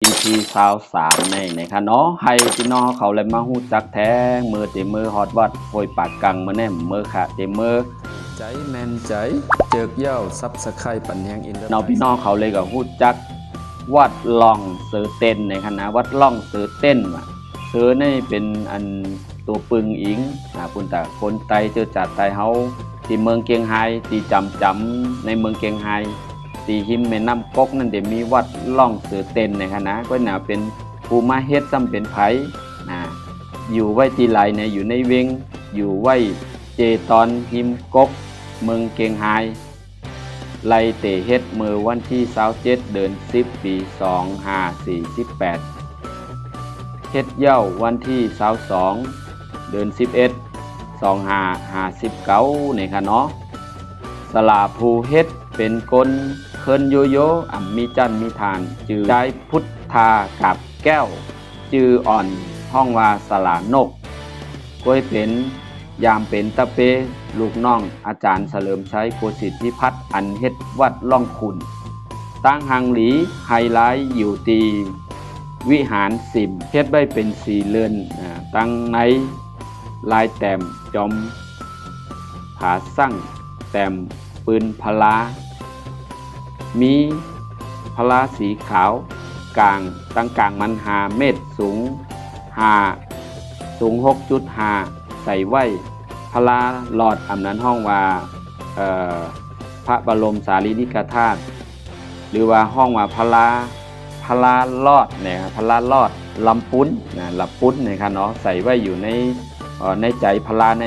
EP 23ในเนาะให้พี่น้องเขาเลยมาฮู้จักแท้มือเตมือฮอดวัดโอยปากกังมือแน่มือขาเตมือใจแมนใจเจิกเย้าซับสไครปันแหงอินเตอร์ เราพี่น้องเขาเลยก็ฮู้จักวัดล่องเสือเต้นในคณะวัดล่องเสือเต้นว่ะเสือนี่เป็นอันตัวปึงอิงปุ่นตาคนไตเจอจัดไตเฮาที่เมืองเกียงไฮที่จำในเมืองเกียงไฮตีหิมแม่น้ำก๊กนั่นเดี๋ยวมีวัดล่องเสือเต้นในคณะก็น่าเป็นภูมาเฮ็ดซ้ำเป็นไผอยู่ไว้ตีไหลเนี่ยอยู่ในเวงอยู่ไว้เจตอนหิมก๊กเมืองเกียงไฮไล่เตเฮ็ดมือวันที่27เดือน10ปี2548เฮ็ดเย้าวันที่22เดือน11 2559ในค่ะเนาะสลาภูเฮ็ดเป็นกลเคินโยโยมีจันมีทานจือได้พุทธากับแก้วจืออ่อนห้องว่าสลานกก้วยเป็นยามเป็นตะเปลูกน้องอาจารย์เฉลิมชัยโกสิทธิพัฒน์อันเฮ็ดวัดล่องคุณตั้งหังหลีไฮไลท์อยู่ตีวิหารสิมเฮ็ดไว้เป็นสีเลื่อนตั้งในลายแต้มจอมผาสั่งแต้มปืนพลามีพลาสีขาวกลางตั้งกลางมัน5 เมตรสูง 6.5 ใส่ไว้พลาหลอดอำนั้นห้องว่าพระบรมสารีริกธาตุหรือว่าห้องว่าพลาลอดเนี่ยพลาลอดลำปุ้นลำปุ้นนะครับเนาะใส่ไว้อยู่ในใจพลาใน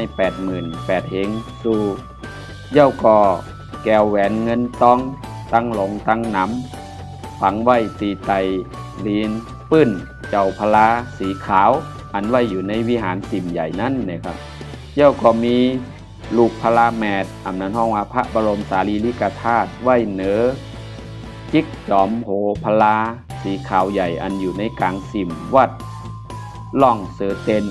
88,000 เฮงสู่เย้ากอแก้วแหวนเงินตองตั้งหลงตั้งหนำฝังไว้ตีไตลีนปื้นเจ้าพลาสีขาวอันไว้อยู่ในวิหารสิมใหญ่นั่นนะครับเย้าก็มีลูกพลาแมดอำนั้นห้องว่าพระบรมสารีริกธาตุไว้เหนือจิกจอมโหพลาสีขาวใหญ่อันอยู่ในกลางสิมวัดล่องเสือเต้น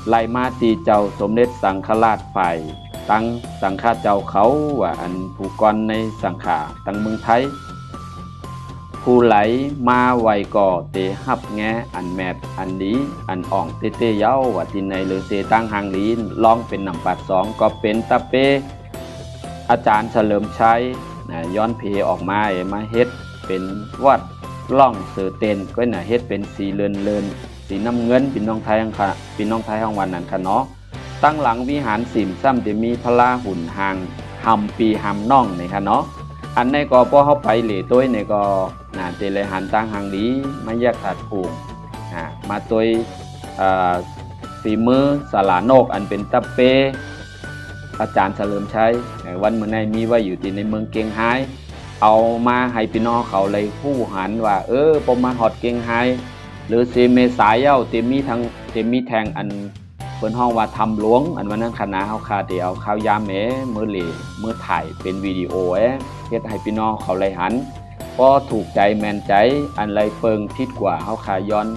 ไล่มาตีเจ้าสมเด็จสังฆราชฝ่ายตั้งสังฆาเจ้าเขาว่าอันผู้กรในสังขาตั้งเมืองไทยผู้ไหลมาไวก่อเตหับแงอันแมดอันดีอันอ่องเตเย้าว่าที่ในหรือเสตั้งหางลีนร้องเป็นนำปัด2ก็เป็นตะเปอาจารย์เฉลิมชัยย้อนเพออกมาเฮ็ดเป็นวัดล่องเสือเต้นก็เฮ็ดเป็นสีเลินสีน้ำเงินพี่น้องไทยค่ะพี่น้องไทยห้องวันนั้นค่ะเนาะตั้งหลังวิหารสิมซ้ำจะมีพลาหุ่นหางหำปีหำน่องนี่ค่ะเนาะอันในก็พอเข้าไปเหล่ตัวในก็เตเลยหันตั้งหางดีมาแยกถัดผูกมาตัวฝีมือสลานกอันเป็นตะเปอาจารย์เฉลิมชัยวันเมื่อในมีไว้อยู่ที่ในเมืองเกียงไฮเอามาให้พี่น้องเขาเลยผู้หันว่าประมาณฮอดเกียงไฮหรือ4 เมษายนเต็มมีแทงอันเพิ่นห้องว่าทำหลวงอันวันนั้นคณะเฮาคาเดียวข้าวยามมือเหล่มือถ่ายเป็นวิดีโอเฮ็ดให้พี่น้องเขาเลยหันพอถูกใจแม่นใจอันไรเปิงทิศกว่าเฮาคาย้อน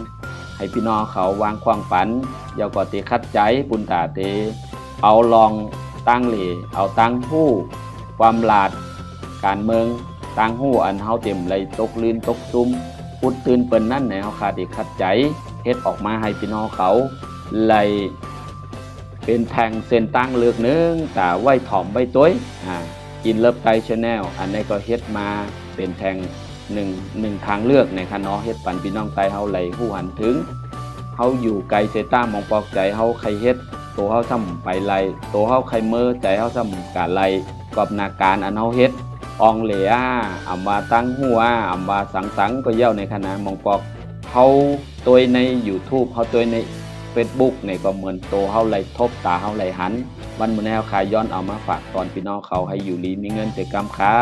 ให้พี่น้องเขาวางความฝันอย่าก็ติคัดใจปุญตาเตเอาลองตั้งเหล่เอาตั้งหู้ความหลาดการเมืองตั้งหู้อันเฮาเต็มเลยตกลื่นตกซุ่มพุดตื่นเปิ้นนั่นเฮาคาติคัดใจเฮ็ดออกมาให้พี่น้องเขาเลยเป็นแทงเส้นตั้งเลือกนึงแต่ไว้ถ่อมไว้ต้วยกินเลิฟไตชาแนลอันนี้ก็เฮ็ดมาเป็นแทงหนึ่งทางเลือกในคะเนาะเฮ็ดปันพี่น้องไตเฮาไหลหู้หันถึงเฮาอยู่ไกลเซต้ามองปอกใจเฮาใครเฮ็ดโตเฮาซ้ำไปไล่โตเฮาใครเมื่อใจเฮาซ้ำกะไล่กอบนาการอันเฮาเฮ็ดอองเหลียอำมาตั้งหัวอำมาสังก็เย้าในคณะมองปอกเฮาตัวใน YouTube เฮาตัวในFacebook เนี่ยก็เหมือนโตเฮาไหลทบตาเฮาไหลหันวันมื้อนี้เฮาขายย้อนเอามาฝากตอนพี่น้องเขาให้อยู่ดีมีเงินเต็มกำค่ะ